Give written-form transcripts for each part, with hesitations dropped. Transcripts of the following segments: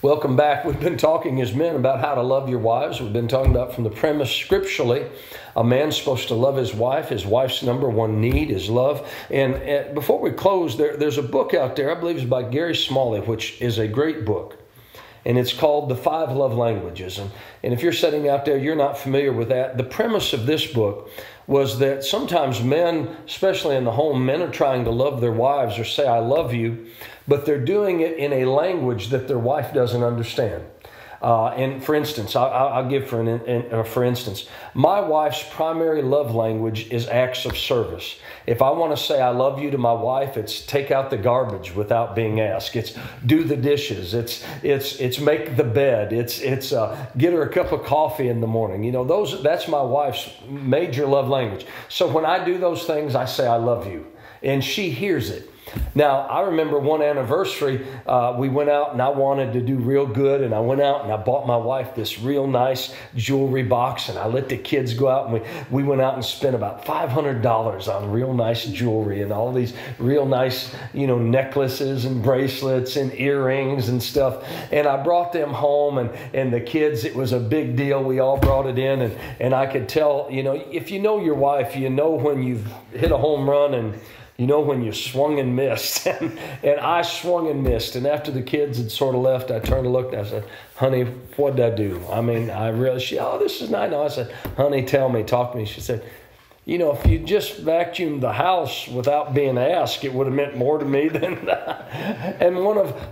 Welcome back. We've been talking as men about how to love your wives. We've been talking about from the premise scripturally, a man's supposed to love his wife. His wife's number one need is love. And before we close, there's a book out there, I believe it's by Gary Smalley, which is a great book. And it's called The 5 Love Languages. And if you're sitting out there, you're not familiar with that. The premise of this book was that sometimes men, especially in the home, men are trying to love their wives or say, I love you, but they're doing it in a language that their wife doesn't understand. And for instance, I'll give for instance, my wife's primary love language is acts of service. If I want to say I love you to my wife, it's take out the garbage without being asked. It's do the dishes. It's make the bed. It's get her a cup of coffee in the morning. You know, that's my wife's major love language. So when I do those things, I say I love you, and she hears it. Now, I remember one anniversary, we went out and I wanted to do real good, and I went out and I bought my wife this real nice jewelry box, and I let the kids go out, and we went out and spent about $500 on real nice jewelry and all these real nice, necklaces and bracelets and earrings and stuff. And I brought them home, and the kids, it was a big deal. We all brought it in, and I could tell, if you know your wife, you know when you've hit a home run, and you know when you swung and missed. And I swung and missed. And after the kids had sort of left, I turned and looked and I said, honey, what did I do? I mean, I really, this is nice. No, I said, honey, talk to me. She said, if you just vacuumed the house without being asked, it would have meant more to me than that. And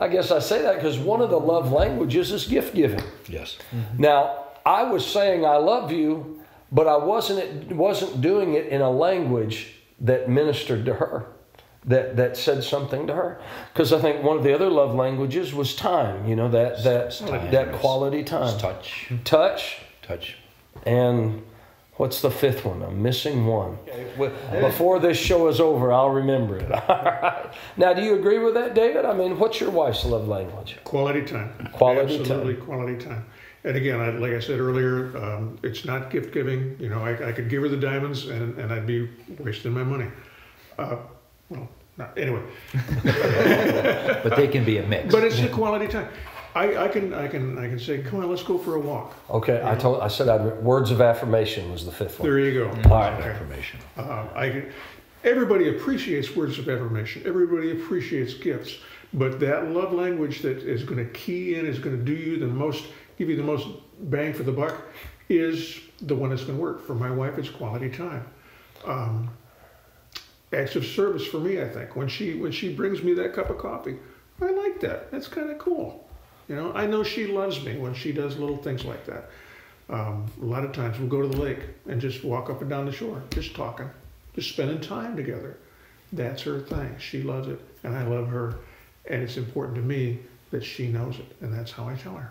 I guess I say that because one of the love languages is gift giving. Yes. Mm-hmm. Now, I was saying I love you, but I wasn't doing it in a language that ministered to her, that said something to her. Because I think one of the other love languages was time, that quality time. Touch. And what's the fifth one? I'm missing one. Before this show is over, I'll remember it. All right. Now, do you agree with that, David? I mean, what's your wife's love language? Quality time. Absolutely, quality time. And again, like I said earlier, it's not gift giving. I could give her the diamonds and I'd be wasting my money. Anyway. But they can be a mix. But it's a quality time. I can say, come on, let's go for a walk. Okay, I said words of affirmation was the fifth one. There you go. All right, affirmation. Everybody appreciates words of affirmation. Everybody appreciates gifts. But that love language that is going to key in, is going to give you the most bang for the buck, is the one that's going to work. For my wife, it's quality time. Acts of service for me, I think. When she brings me that cup of coffee, I like that. That's kind of cool. I know she loves me when she does little things like that. A lot of times we'll go to the lake and just walk up and down the shore, just talking, just spending time together. That's her thing. She loves it, and I love her. And it's important to me that she knows it, and that's how I tell her.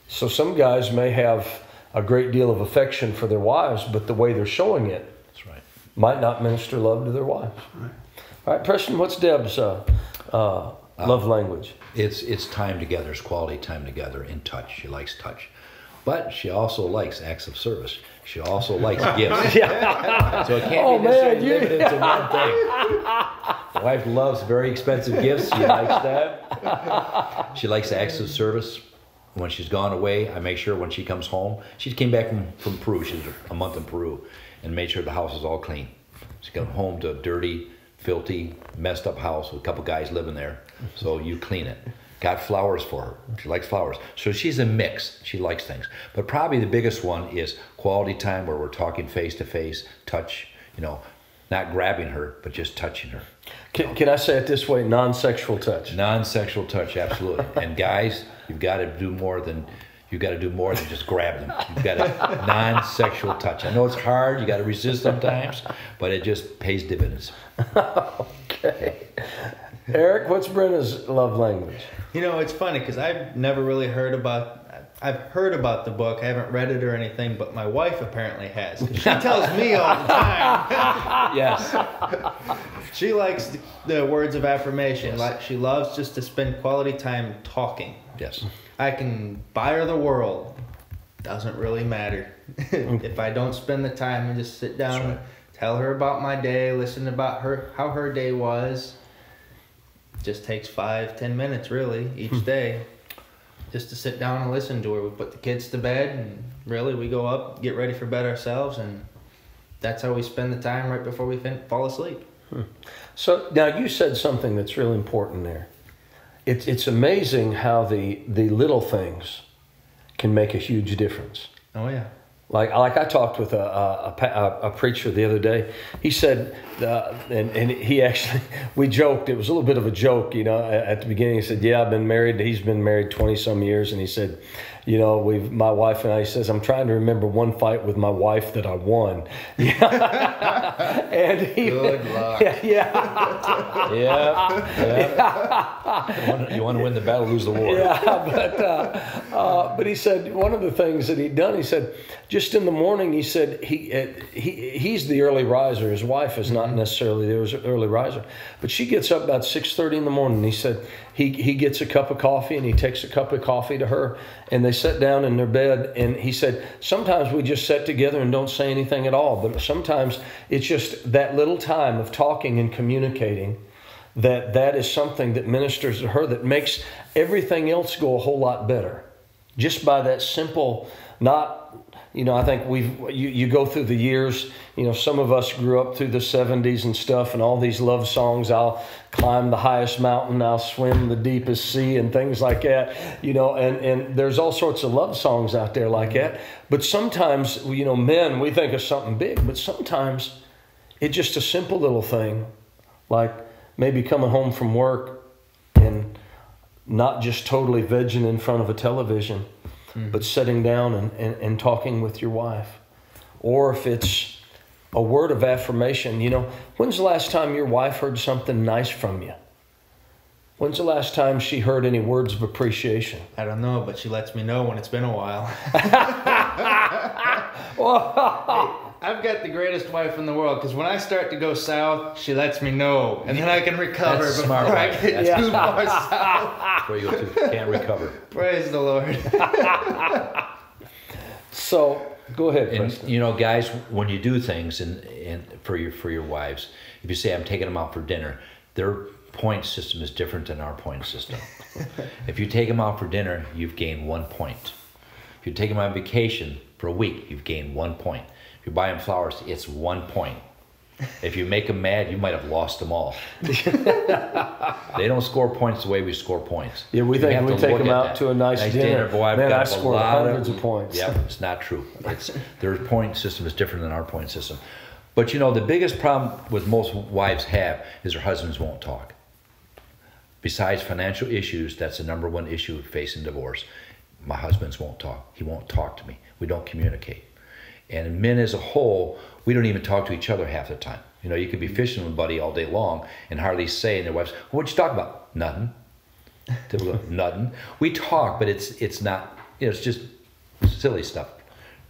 So some guys may have a great deal of affection for their wives, but the way they're showing it might not minister love to their wives. Right. All right, Preston, what's Deb's love language? It's time together. It's quality time together in touch. She likes touch. But she also likes acts of service. She also likes gifts. So it can't be necessarily limited to one thing. My wife loves very expensive gifts. She likes that. She likes acts of service. When she's gone away, I make sure when she comes home, she came back from Peru. She was a month in Peru, and made sure the house is all clean. She got home to a dirty, filthy, messed up house with a couple guys living there. So you clean it. Got flowers for her. She likes flowers. So she's a mix. She likes things. But probably the biggest one is quality time, where we're talking face to face, touch, not grabbing her, but just touching her. Can I say it this way? Non-sexual touch. Non-sexual touch, absolutely. And guys, you've got to do more than just grab them. You've got a non-sexual touch. I know it's hard. You got to resist sometimes, but it just pays dividends. Okay. Eric, what's Brenna's love language? It's funny because I've never really heard about. I've heard about the book. I haven't read it or anything, but my wife apparently has. She tells me all the time. Yes. She likes the words of affirmation. Like she loves just to spend quality time talking. Yes. I can buy her the world. Doesn't really matter. If I don't spend the time and just sit down and tell her about my day, listen about how her day was. Just takes 5-10 minutes really each day. just to sit down and listen to her. We put the kids to bed, and really we go up, get ready for bed ourselves, and that's how we spend the time right before we fall asleep. So now you said something that's really important there. It's amazing how the little things can make a huge difference. Oh yeah. Like I talked with a preacher the other day. He said, and he actually, we joked. It was a little bit of a joke, at the beginning. He said, "Yeah, I've been married." He's been married 20-some years, and he said, my wife and I, he says, "I'm trying to remember one fight with my wife that I won." And he, good luck. Yeah. You want to win the battle, lose the war. Yeah, but he said one of the things that he'd done. He said, just in the morning, he said he's the early riser. His wife is not necessarily the early riser, but she gets up about 6:30 in the morning. He said he gets a cup of coffee, and he takes a cup of coffee to her, and they sit down in their bed. And he said sometimes we just sit together and don't say anything at all, but sometimes it's just that little time of talking and communicating that is something that ministers to her, that makes everything else go a whole lot better. Just by that simple, I think you go through the years, some of us grew up through the 70s and stuff, and all these love songs, I'll climb the highest mountain, I'll swim the deepest sea, and things like that, and there's all sorts of love songs out there like that. But sometimes, men, we think of something big, but sometimes it's just a simple little thing, like maybe coming home from work and not just totally vegging in front of a television, but sitting down and talking with your wife. Or if it's a word of affirmation, when's the last time your wife heard something nice from you? When's the last time she heard any words of appreciation? I don't know, but she lets me know when it's been a while. I've got the greatest wife in the world, because when I start to go south, she lets me know, and then I can recover before I get too far south. Before you go too, can't recover. Praise the Lord. So go ahead, Preston. And guys, when you do things and for your wives, if you say I'm taking them out for dinner, their point system is different than our point system. If you take them out for dinner, you've gained 1 point. If you take them on vacation for a week, you've gained 1 point. If you buy them flowers, it's 1 point. If you make them mad, you might have lost them all. They don't score points the way we score points. Yeah, we think we take them out to a nice dinner. Boy, I've scored hundreds of points. Yeah, it's not true. Their point system is different than our point system. But the biggest problem with most wives have is their husbands won't talk. Besides financial issues, that's the number one issue facing divorce. My husband won't talk. He won't talk to me. We don't communicate. And men as a whole, we don't even talk to each other half the time. You could be fishing with a buddy all day long and hardly say, and their wife's, what'd you talk about? Nothing. Nothing. We talk, but it's not, it's just silly stuff.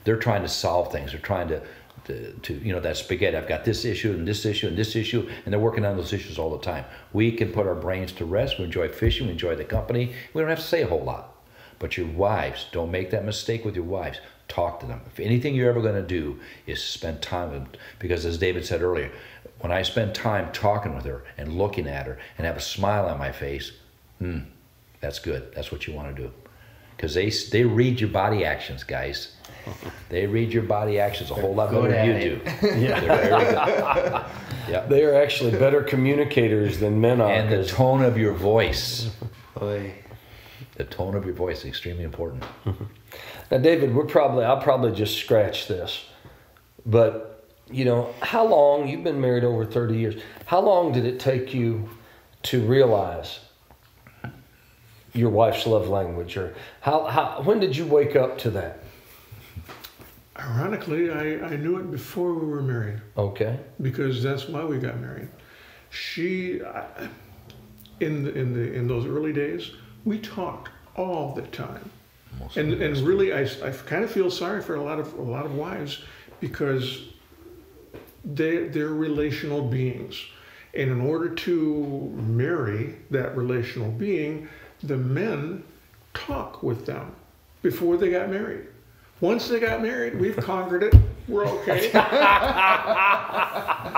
They're trying to solve things. They're trying to that spaghetti. I've got this issue and this issue and this issue, and they're working on those issues all the time. We can put our brains to rest. We enjoy fishing. We enjoy the company. We don't have to say a whole lot. But your wives, don't make that mistake with your wives. Talk to them. If anything you're ever going to do is spend time with them, because as David said earlier, when I spend time talking with her and looking at her and have a smile on my face, that's good. That's what you want to do. Because they read your body actions, guys. They read your body actions a whole lot better than you do. Yeah. They're very good. Yep. They are actually better communicators than men are. And the tone of your voice. Boy. The tone of your voice is extremely important. Now, David, I'll probably just scratch this. But, how long, you've been married over 30 years, how long did it take you to realize your wife's love language? Or when did you wake up to that? Ironically, I knew it before we were married. Okay. Because that's why we got married. In those early days, we talked all the time. And really, I kind of feel sorry for a lot of wives, because they're relational beings. And in order to marry that relational being, the men talk with them before they got married. Once they got married, we've conquered it. We're okay.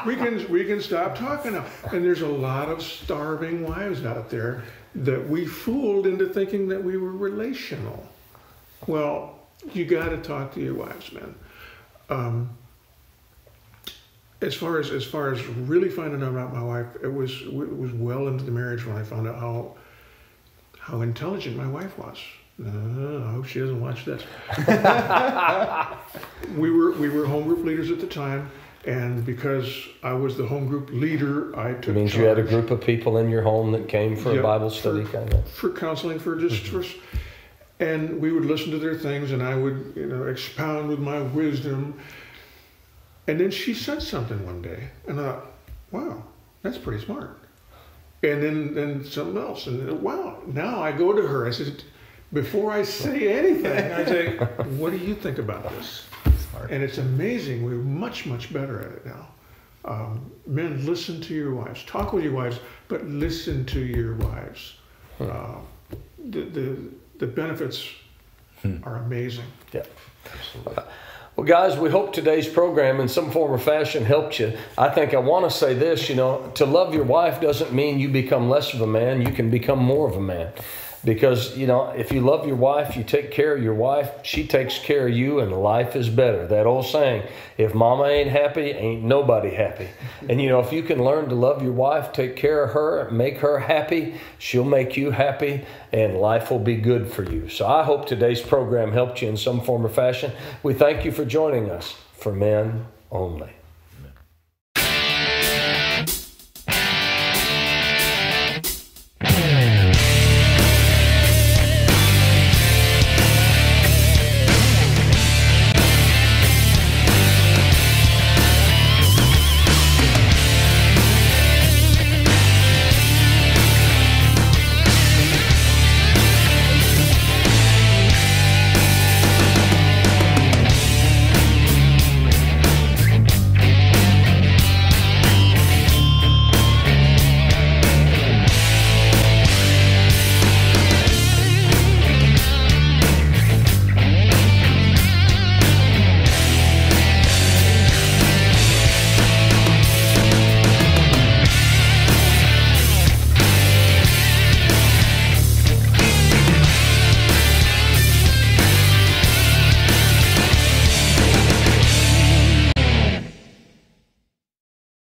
We can stop talking now. And there's a lot of starving wives out there that we fooled into thinking that we were relational. Well, you got to talk to your wives, man. As far as really finding out about my wife, it was well into the marriage when I found out how intelligent my wife was. I hope she doesn't watch this. we were home group leaders at the time, and because I was the home group leader, I took. It means charge. You had a group of people in your home that came for a Bible study, kind of for counseling, for just and we would listen to their things, and I would expound with my wisdom. And then she said something one day, and I thought, wow, that's pretty smart. And then something else, and then, wow, now I go to her. I said, before I say anything, I say, what do you think about this? Smart. And it's amazing. We're much, much better at it now. Men, listen to your wives. Talk with your wives, but listen to your wives. The benefits are amazing. Yeah, absolutely. Well, guys, we hope today's program in some form or fashion helped you. I think I want to say this, to love your wife doesn't mean you become less of a man. You can become more of a man. Because, if you love your wife, you take care of your wife, she takes care of you, and life is better. That old saying, if mama ain't happy, ain't nobody happy. And, if you can learn to love your wife, take care of her, make her happy, she'll make you happy, and life will be good for you. So I hope today's program helped you in some form or fashion. We thank you for joining us for Men Only.